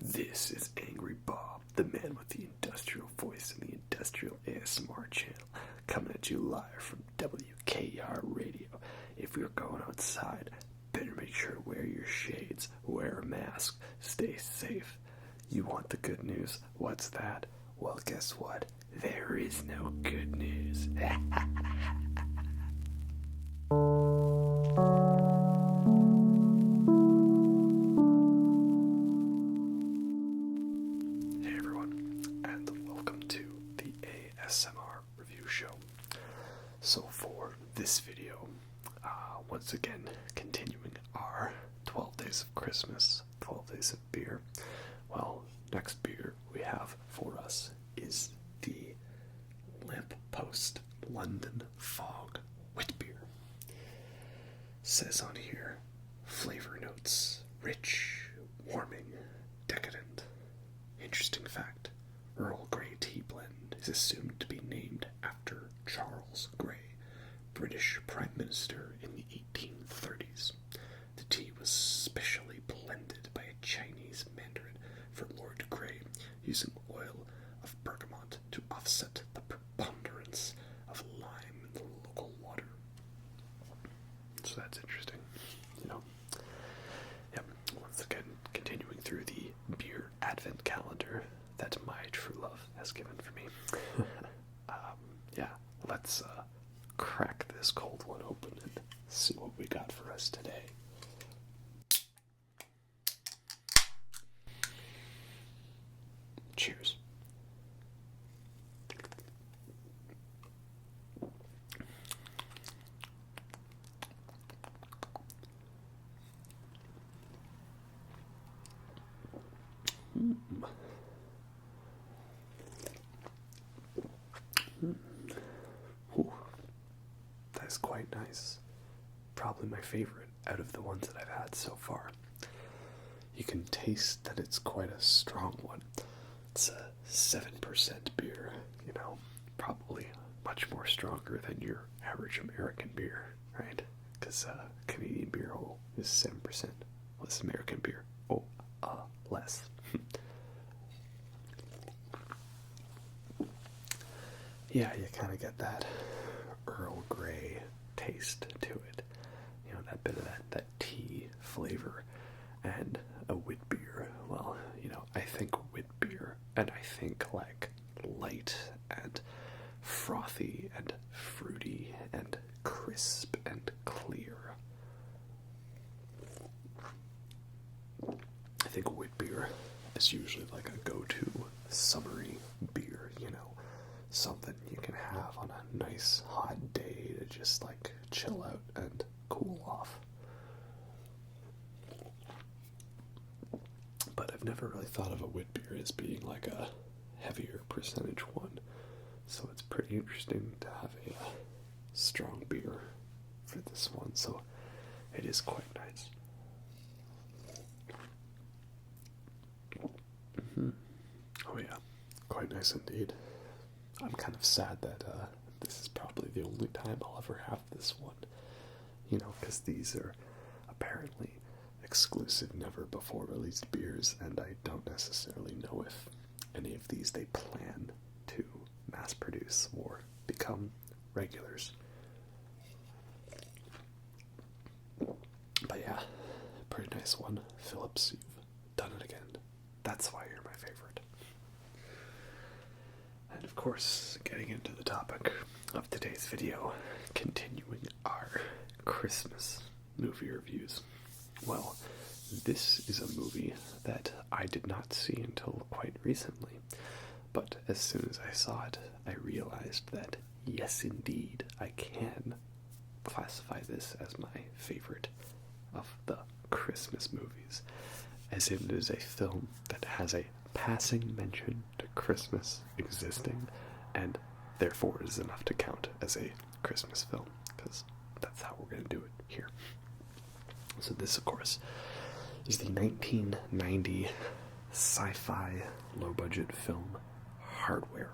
This is Angry Bob, the man with the industrial voice and the industrial ASMR channel, coming at you live from WKR Radio. If you're going outside, better make sure to wear your shades, wear a mask, stay safe. You want the good news? What's that? Well, guess what? There is no good news. Hey everyone, and welcome to the ASMR review show. So for this video, once again, continuing our 12 days of Christmas, 12 days of beer. Well, next beer we have for us is the Lamppost London Fog Wit Beer. Says on here, flavor notes, rich, warming, decadent. Interesting fact, Earl Grey tea blend is assumed to be named after Charles Grey, British Prime Minister in the 1830s. The tea was specially blended by a Chinese mandarin for Lord Grey, using oil of bergamot to offset the preponderance of lime in the local water. So that's interesting, Yep, once again, continuing through the beer advent calendar that my true love has given for me. Let's crack this cold one open and see what we got for us today. Cheers. Ooh, that's quite nice. Probably my favorite out of the ones that I've had so far. You can taste that it's quite a strong one. It's a 7% beer, probably much more stronger than your average American beer, right? Because Canadian beer is 7%, less American beer, less. Yeah, you kind of get that Earl Grey taste to it. That bit of that tea flavor. And a wit beer, well, I think wit beer, and I think like light and frothy and fruity and crisp and clear. I think wit beer is usually like a go-to summery beer, something you can have on a nice hot day to just like chill out and cool off. But I've never really thought of a wit beer as being like a heavier percentage one, so it's pretty interesting to have a strong beer for this one, so it is quite nice. Oh yeah, quite nice indeed. I'm kind of sad that this is probably the only time I'll ever have this one, because these are apparently exclusive, never before released beers, and I don't necessarily know if any of these they plan to mass produce or become regulars. But yeah, pretty nice one. Phillips, you've done it again. That's why you're my favorite. And of course, getting into the topic of today's video, continuing our Christmas movie reviews. Well, this is a movie that I did not see until quite recently, but as soon as I saw it, I realized that yes, indeed, I can classify this as my favorite of the Christmas movies, as it is a film that has a passing mention to Christmas existing, and therefore is enough to count as a Christmas film, because that's how we're going to do it here. So this, of course, is the 1990 sci-fi low-budget film Hardware,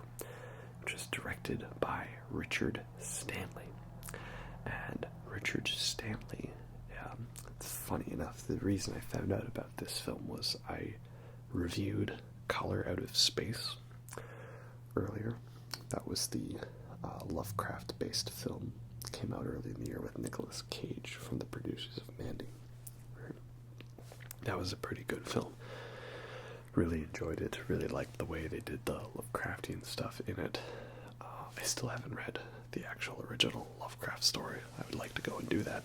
which is directed by Richard Stanley. And Richard Stanley, it's funny enough, the reason I found out about this film was I reviewed Color Out of Space earlier. That was the Lovecraft-based film. It came out early in the year with Nicolas Cage from the producers of Mandy. That was a pretty good film. Really enjoyed it. Really liked the way they did the Lovecraftian stuff in it. I still haven't read the actual original Lovecraft story. I would like to go and do that.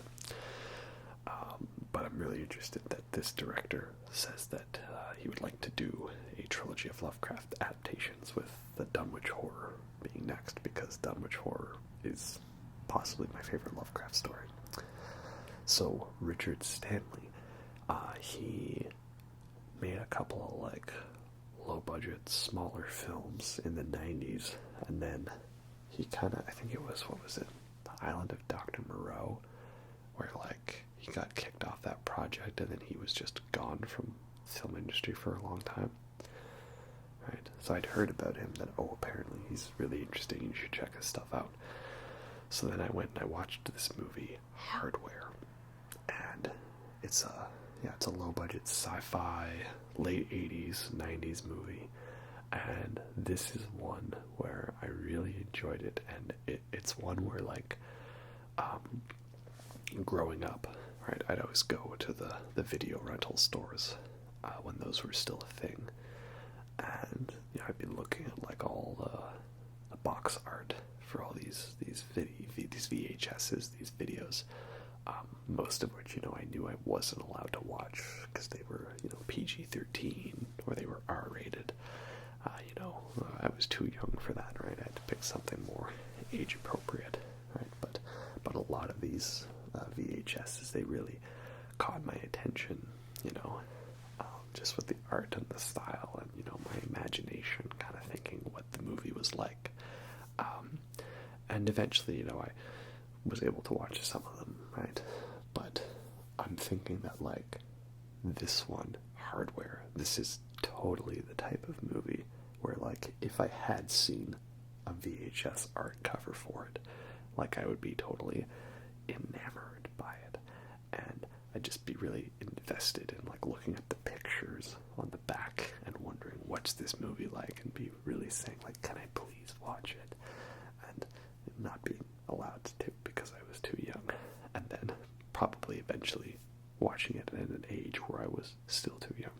But I'm really interested that this director says that he would like to do a trilogy of Lovecraft adaptations, with the Dunwich Horror being next, because Dunwich Horror is possibly my favorite Lovecraft story. So Richard Stanley, he made a couple of like low-budget, smaller films in the 90s, and then he kind of, I think it was, what was it, The Island of Dr. Moreau, where like he got kicked off that project and then he was just gone from the film industry for a long time. Right? So I'd heard about him that, oh, apparently he's really interesting, you should check his stuff out. So then I went and I watched this movie, Hardware, and it's a low-budget sci-fi, late 80s, 90s movie, and this is one where I really enjoyed it, and it's one where, like, growing up, right, I'd always go to the video rental stores when those were still a thing, and I'd be looking at, like, all the box art for all these VHSs, these videos, most of which, I knew I wasn't allowed to watch because they were, PG-13 or they were R-rated. I was too young for that, right? I had to pick something more age-appropriate, right? But a lot of these VHSs, they really caught my attention, just with the art and the style and, my imagination kind of thinking what the movie was like. And eventually, I was able to watch some of them, right? But I'm thinking that, like, this one, Hardware, this is totally the type of movie where, like, if I had seen a VHS art cover for it, like, I would be totally enamored by it, and I'd just be really invested in, like, looking at the pictures on the back and wondering what's this movie like, and be really saying, like, can I please watch it, and not being allowed to because I was too young, and then probably eventually watching it at an age where I was still too young,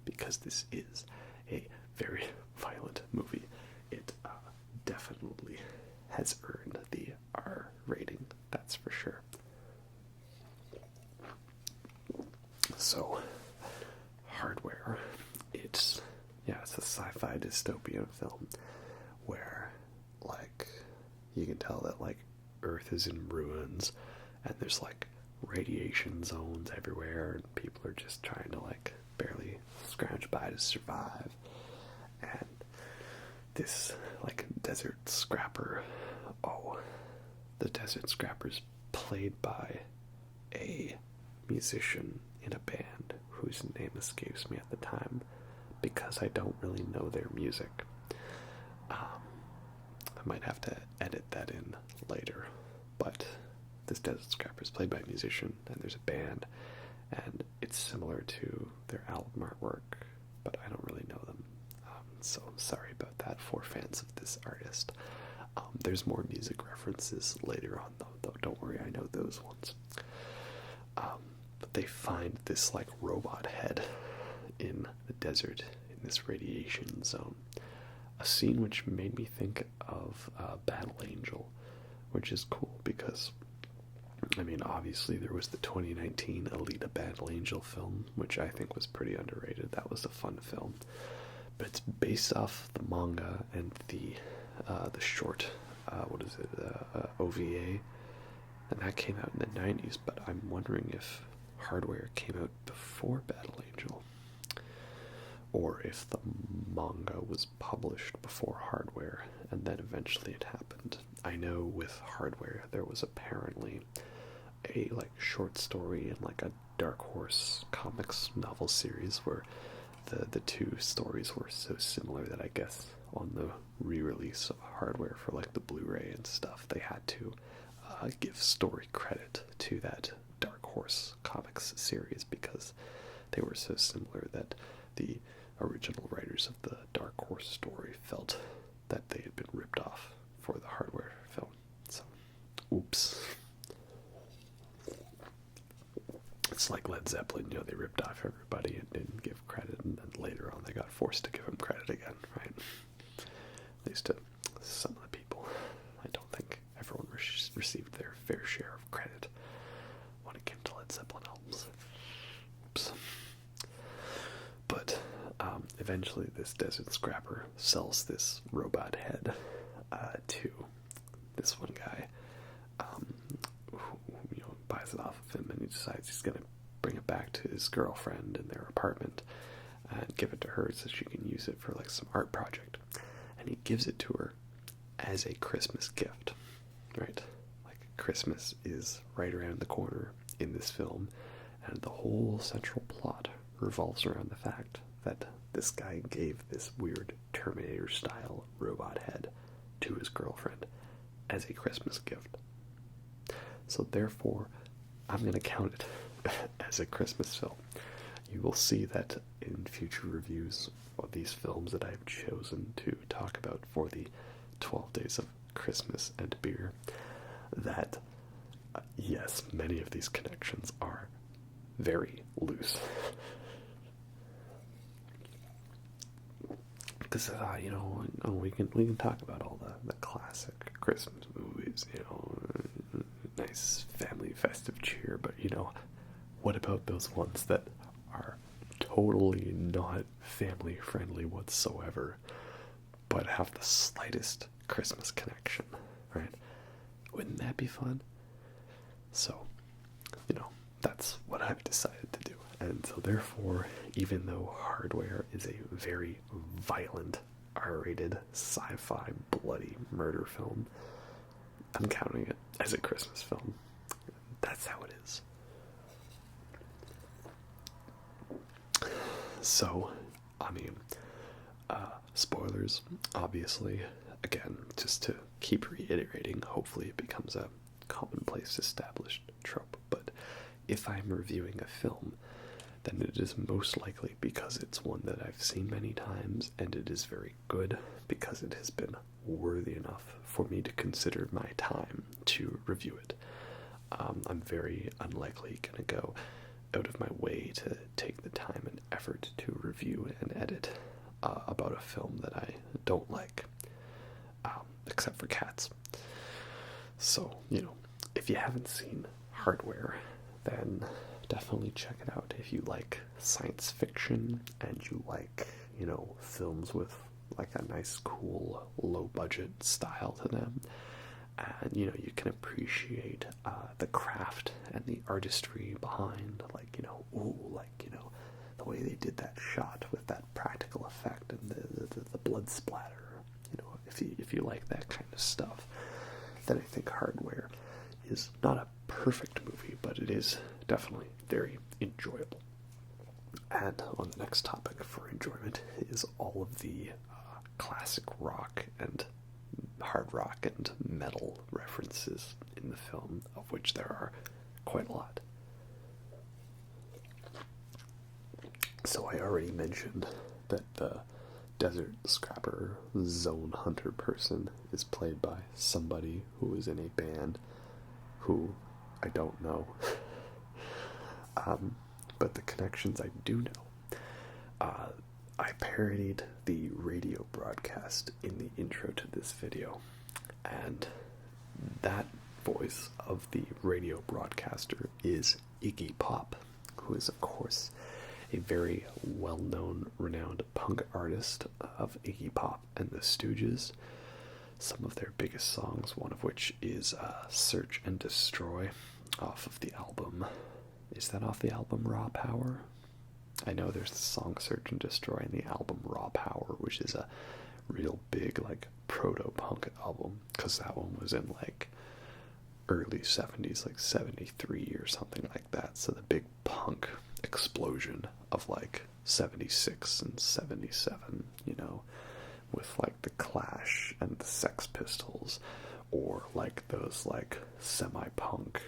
because this is a very violent movie. It definitely has earned the R rating, that's for sure. So, Hardware, it's a sci-fi dystopian film where, like, you can tell that, like, Earth is in ruins, and there's, like, radiation zones everywhere, and people are just trying to, like, barely scrounge by to survive. And this, like, desert scrapper, the desert scrapper's played by a musician in a band whose name escapes me at the time, because I don't really know their music. I might have to edit that in later, but this Desert Scrapper is played by a musician, and there's a band, and it's similar to their album artwork, but I don't really know them, so sorry about that for fans of this artist. There's more music references later on, though don't worry, I know those ones. But they find this, like, robot head in the desert, in this radiation zone. A scene which made me think of Battle Angel, which is cool because, I mean, obviously there was the 2019 Alita Battle Angel film, which I think was pretty underrated. That was a fun film. But it's based off the manga and the short, OVA, and that came out in the 90s, but I'm wondering if Hardware came out before Battle Angel, or if the manga was published before Hardware, and then eventually it happened. I know with Hardware there was apparently a, like, short story and, like, a Dark Horse comics novel series where the two stories were so similar that I guess on the re-release of Hardware for, like, the Blu-ray and stuff, they had to give story credit to that Dark Horse comics series because they were so similar that the original writers of the Dark Horse story felt that they had been ripped off for the Hardware film. So, oops. It's like Led Zeppelin, they ripped off everybody and didn't give credit, and then later on they got forced to give them credit again, right? At least to some of the people. I don't think everyone received their fair share of credit when it came to Led Zeppelin albums. Oops. But eventually this Desert Scrapper sells this robot head to this one guy who buys it off of him, and he decides he's going to bring it back to his girlfriend in their apartment and give it to her so she can use it for like some art project. And he gives it to her as a Christmas gift, right? Like, Christmas is right around the corner in this film, and the whole central plot revolves around the fact that this guy gave this weird Terminator-style robot head to his girlfriend as a Christmas gift. So therefore, I'm going to count it as a Christmas film. You will see that in future reviews of these films that I've chosen to talk about for the 12 Days of Christmas and Beer, that, yes, many of these connections are very loose. Because, we can talk about all the classic Christmas movies, nice family festive cheer, but, what about those ones that are totally not family friendly whatsoever, but have the slightest Christmas connection, right? Wouldn't that be fun? So, that's what I've decided to do. And so therefore, even though Hardware is a very violent, R-rated, sci-fi, bloody murder film, I'm counting it as a Christmas film. That's how it is. So, spoilers, obviously. Again, just to keep reiterating, hopefully it becomes a commonplace established trope, but if I'm reviewing a film, then it is most likely because it's one that I've seen many times, and it is very good because it has been worthy enough for me to consider my time to review it. I'm very unlikely going to go out of my way to take the time and effort to review and edit about a film that I don't like, except for Cats. So, if you haven't seen Hardware, then definitely check it out. If you like science fiction and you like, films with like a nice, cool, low-budget style to them, and, you can appreciate the craft and the artistry behind, the way they did that shot with that practical effect and the blood splatter. If you like that kind of stuff, then I think Hardware is not a perfect movie, but it is definitely very enjoyable. And on the next topic for enjoyment is all of the classic rock and hard rock and metal references in the film, of which there are quite a lot. So I already mentioned that the Desert Scrapper Zone Hunter person is played by somebody who is in a band who I don't know. But the connections I do know. I parodied the radio broadcast in the intro to this video, and that voice of the radio broadcaster is Iggy Pop, who is, of course, a very well-known, renowned punk artist of Iggy Pop and the Stooges. Some of their biggest songs, one of which is Search and Destroy, off of the album. Is that off the album Raw Power? I know there's the song Search and Destroy in the album Raw Power, which is a real big, proto-punk album, because that one was in, early 70s, 73 or something like that. So the big punk explosion of, 76 and 77, with, the Clash and the Sex Pistols, or, those, semi-punk,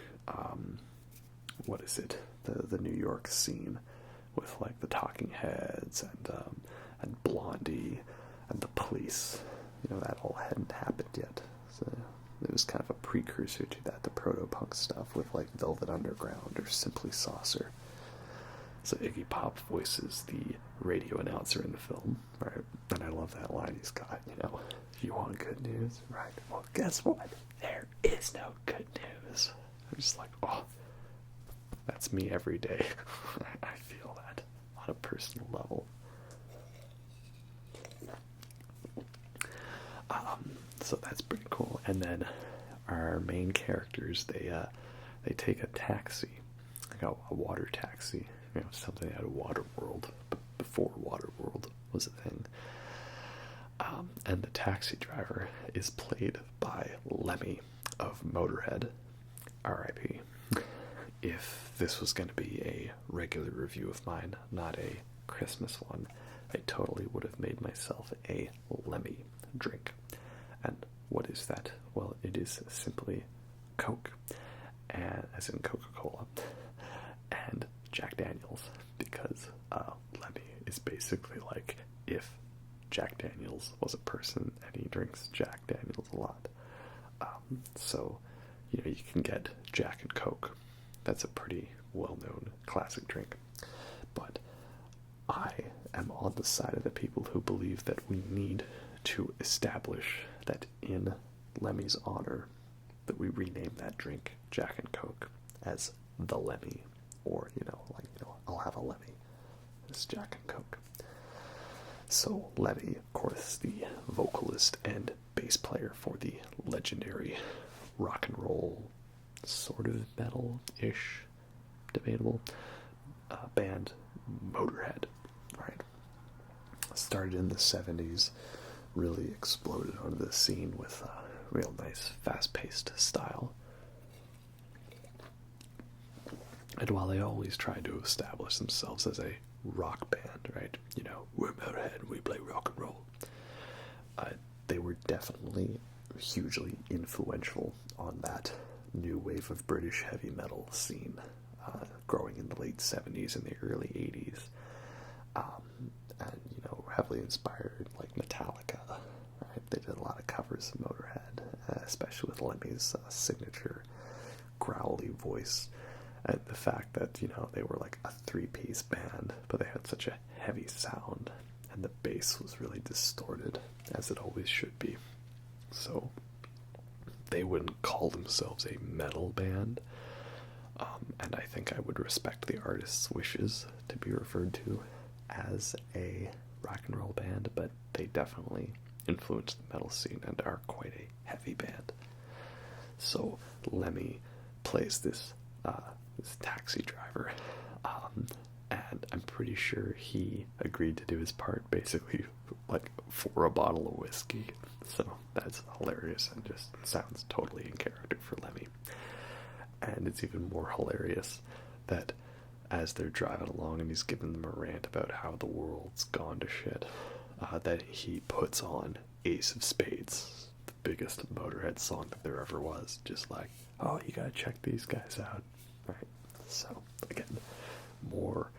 what is it, the New York scene, with, the Talking Heads and, and Blondie and The Police. That all hadn't happened yet. So it was kind of a precursor to that, the proto-punk stuff with like Velvet Underground or Simply Saucer. So Iggy Pop voices the radio announcer in the film, right? And I love that line he's got, you want good news? Right. Well, guess what? There is no good news. I'm just like, oh, that's me every day. I feel that on a personal level. So that's pretty cool. And then our main characters, they take a taxi, like a water taxi, something out of Waterworld, before Waterworld was a thing. And the taxi driver is played by Lemmy of Motorhead, R.I.P. If this was going to be a regular review of mine, not a Christmas one, I totally would have made myself a Lemmy drink. And what is that? Well, it is simply Coke, and as in Coca-Cola, and Jack Daniels, because Lemmy is basically like if Jack Daniels was a person and he drinks Jack Daniels a lot. So, you can get Jack and Coke. That's a pretty well-known classic drink. But I am on the side of the people who believe that we need to establish that in Lemmy's honor, that we rename that drink Jack and Coke as the Lemmy, or I'll have a Lemmy. It's Jack and Coke. So Lemmy, of course, the vocalist and bass player for the legendary rock and roll, sort of metal-ish, debatable, band Motorhead, right? Started in the 70s, really exploded onto the scene with a real nice, fast-paced style. And while they always tried to establish themselves as a rock band, right? We're Motorhead, we play rock and roll. They were definitely hugely influential on that new wave of British heavy metal scene, growing in the late 70s and the early 80s. And, heavily inspired, like Metallica, right? They did a lot of covers of Motorhead, especially with Lemmy's signature growly voice. And the fact that, they were like a three-piece band, but they had such a heavy sound, and the bass was really distorted, as it always should be. So they wouldn't call themselves a metal band, and I think I would respect the artist's wishes to be referred to as a rock and roll band, but they definitely influenced the metal scene and are quite a heavy band. So Lemmy plays this taxi driver, and I'm pretty sure he agreed to do his part basically like for a bottle of whiskey. So that's hilarious and just sounds totally in character for Lemmy. And it's even more hilarious that as they're driving along and he's giving them a rant about how the world's gone to shit, that he puts on Ace of Spades, the biggest Motorhead song that there ever was. Just like, oh, you gotta check these guys out. Right. So, again, more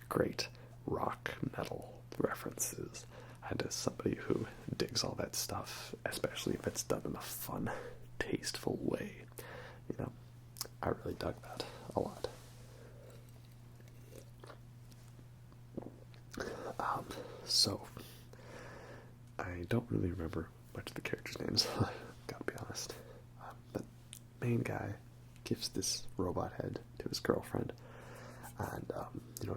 great rock metal references. And as somebody who digs all that stuff, especially if it's done in a fun, tasteful way, I really dug that a lot. So, I don't really remember much of the characters' names, gotta be honest. But main guy gives this robot head to his girlfriend, and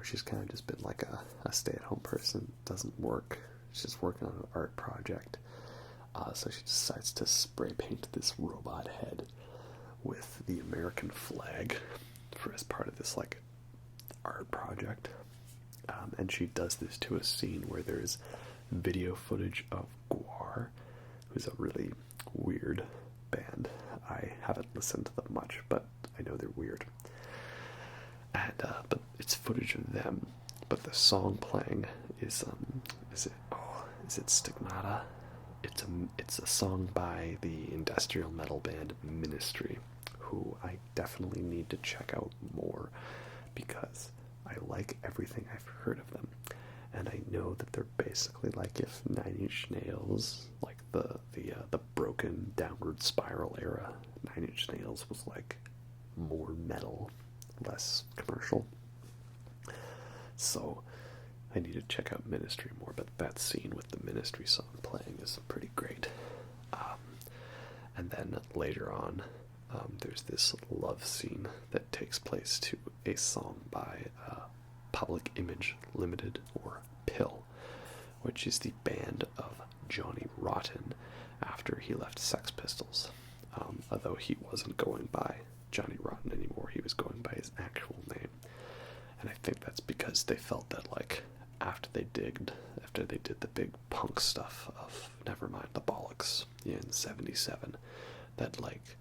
she's kind of just been like a stay-at-home person, doesn't work, she's just working on an art project, so she decides to spray paint this robot head with the American flag as part of this like art project, and she does this to a scene where there's video footage of Guar, who's a really weird band. I haven't listened to them much, but I know they're weird. And but it's footage of them. But the song playing is it Stigmata? It's a song by the industrial metal band Ministry, who I definitely need to check out more because I like everything I've heard of them. And I know that they're basically like if Nine Inch Nails, like the broken downward spiral era, Nine Inch Nails was like more metal, less commercial. So I need to check out Ministry more, but that scene with the Ministry song playing is pretty great. And then later on, there's this love scene that takes place to a song by Public Image Limited, or PIL, which is the band of Johnny Rotten after he left Sex Pistols. Although he wasn't going by Johnny Rotten anymore, he was going by his actual name. And I think that's because they felt that, like, after they did the big punk stuff of Nevermind the Bollocks in '77, that, like,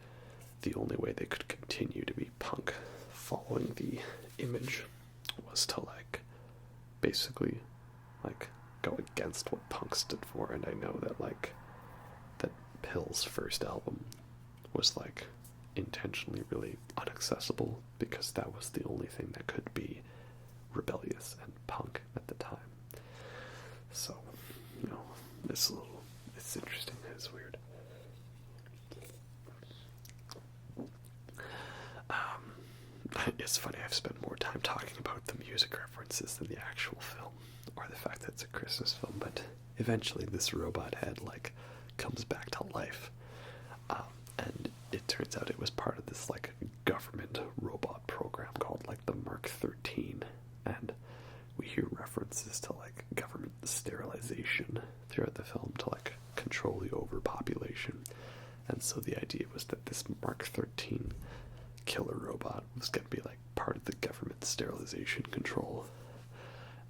the only way they could continue to be punk following the image was to, like, basically, like, go against what punk stood for. And I know that, like, that PIL's first album was, like, intentionally really inaccessible because that was the only thing that could be rebellious and punk at the time. So, you know, it's interesting, it's weird. It's funny, I've spent more time talking about the music references than the actual film, or the fact that it's a Christmas film, but eventually this robot head, like, comes back to life. And it turns out it was part of this, like, government robot program called, like, the Mark 13, and we hear references to, like, government sterilization throughout the film to, like, control the overpopulation. And so the idea was that this Mark 13 killer robot was going to be, like, part of the government sterilization control.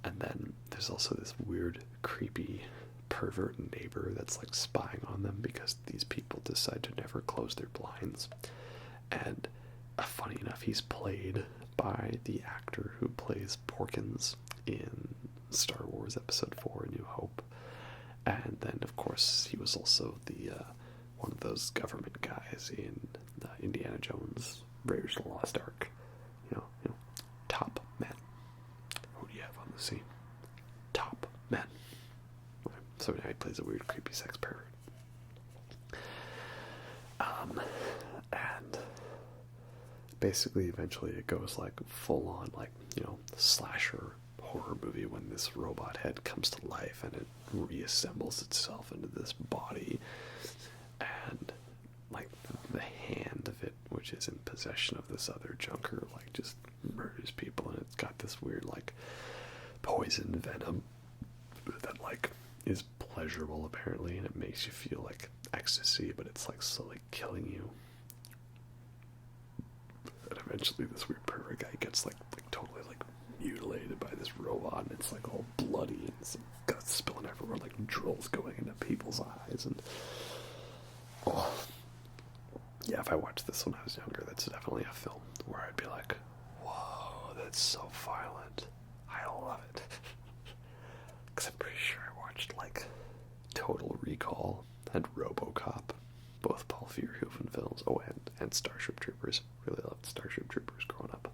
And then there's also this weird, creepy, pervert neighbor that's, like, spying on them because these people decide to never close their blinds. And funny enough, he's played by the actor who plays Porkins in Star Wars Episode 4, A New Hope. And then, of course, he was also the one of those government guys in Indiana Jones, Raiders of the Lost Ark. You know, top men. Who do you have on the scene? Top men. So now he plays a weird, creepy sex pervert. And basically, eventually, it goes, like, full on, like, you know, slasher horror movie when this robot head comes to life and it reassembles itself into this body, and, like, the hand of it, which is in possession of this other junker, like, just murders people, and it's got this weird, like, poison venom that, like, is pleasurable apparently, and it makes you feel like ecstasy, but it's, like, slowly killing you. And eventually this weird pervert guy gets, like totally, like, mutilated by this robot, and it's, like, all bloody and some guts spilling everywhere, like drills going into people's eyes. And yeah, if I watched this when I was younger, that's definitely a film where I'd be like, whoa, that's so violent, I love it. Because I'm pretty sure I watched, like, Total Recall and RoboCop, both Paul Verhoeven films. Oh, and Starship Troopers. Really loved Starship Troopers growing up.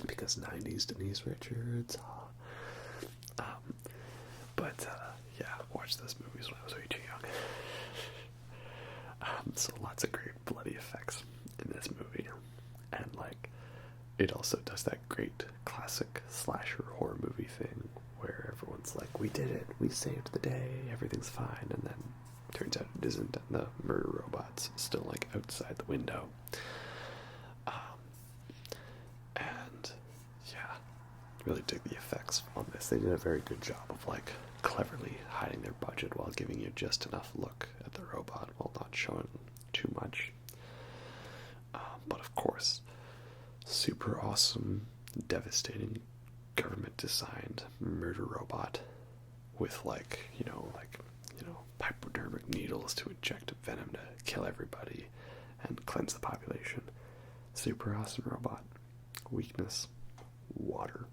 Because 90s Denise Richards. Yeah, watched those movies when I was way too young. So lots of great bloody effects in this movie. And, like, it also does that great classic slasher horror movie thing where everyone's like, we did it, we saved the day, everything's fine, and then turns out it isn't, and the murder robot's still, like, outside the window. And yeah, really dig the effects on this. They did a very good job of, like, cleverly hiding their budget while giving you just enough look at the robot while not showing too much. But of course, super awesome, devastating, government-designed murder robot with, like, hypodermic needles to inject venom to kill everybody and cleanse the population. Super awesome robot. Weakness, water.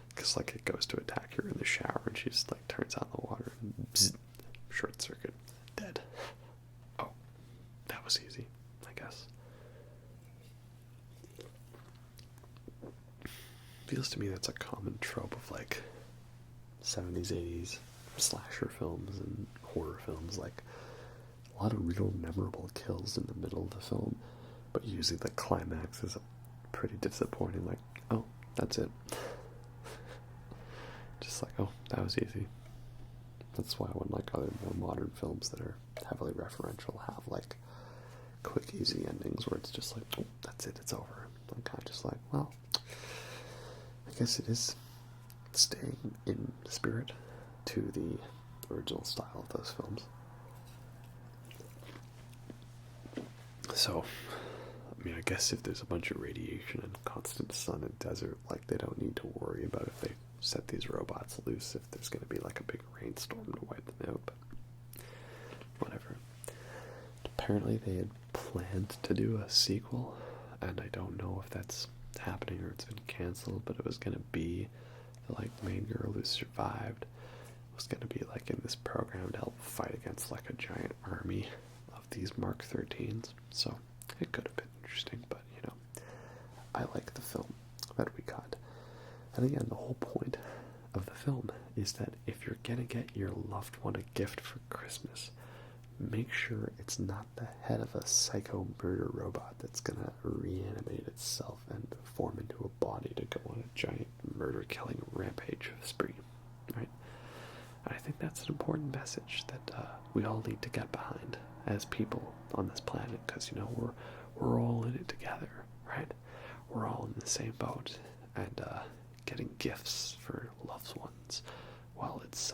Because, like, it goes to attack her in the shower and she just, like, turns on the water and bzz, short circuit, dead. Oh, that was easy, I guess. feels to me that's a common trope of like 70s, 80s slasher films and horror films. Like a lot of real memorable kills in the middle of the film, but usually the climax is pretty disappointing. Like, oh, that's it. Just like, oh, that was easy. That's why when like other more modern films that are heavily referential have like quick, easy endings where it's just like, oh, that's it, it's over. I'm kind of just like, well, I guess it is staying in spirit to the original style of those films. So, I mean, I guess if there's a bunch of radiation and constant sun and desert, like, they don't need to worry about if they set these robots loose, if there's going to be like a big rainstorm to wipe them out, but whatever. Apparently they had planned to do a sequel, and I don't know if that's happening or it's been cancelled, but it was going to be the like main girl who survived was going to be like in this program to help fight against like a giant army of these Mark 13s, so it could have been interesting, but you know, I like the film that we got. And again, the whole point of the film is that if you're gonna get your loved one a gift for Christmas, make sure it's not the head of a psycho murder robot that's gonna reanimate itself and form into a body to go on a giant murder-killing rampage spree, right? And I think that's an important message that we all need to get behind as people on this planet, because you know we're all in it together, right? We're all in the same boat, and getting gifts for loved ones, well, it's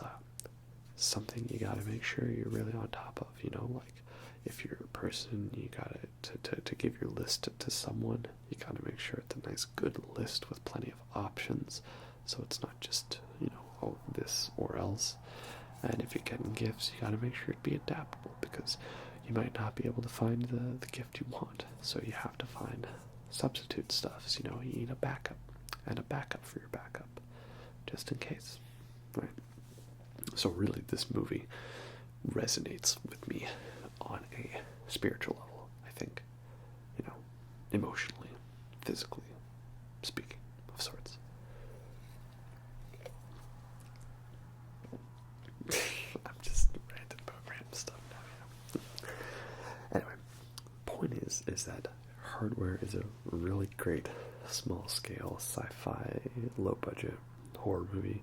something you gotta make sure you're really on top of, you know, like, if you're a person, you gotta, to give your list to someone, you gotta make sure it's a nice, good list with plenty of options, so it's not just, you know, oh, this or else. And if you're getting gifts, you gotta make sure it be adaptable, because you might not be able to find the gift you want, so you have to find substitute stuffs, you know, you need a backup, and a backup for your backup, just in case, right? So really, this movie resonates with me on a spiritual level, I think, you know, emotionally, physically speaking, of sorts. I'm just ranting about random stuff now, you know. Anyway, point is that Hardware is a really great small-scale sci-fi, low-budget horror movie,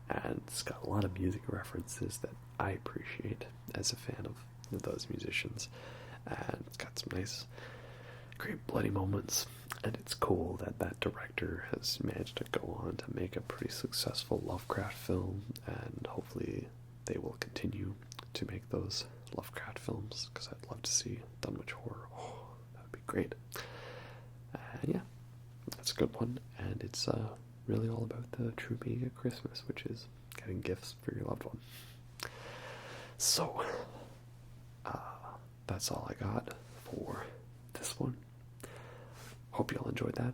and it's got a lot of music references that I appreciate as a fan of those musicians, and it's got some nice, great bloody moments, and it's cool that that director has managed to go on to make a pretty successful Lovecraft film, and hopefully they will continue to make those Lovecraft films, because I'd love to see Dunwich Horror. Oh, that would be great. And yeah, that's a good one, and it's really all about the true meaning of Christmas, which is getting gifts for your loved one. So, that's all I got for this one. Hope you all enjoyed that.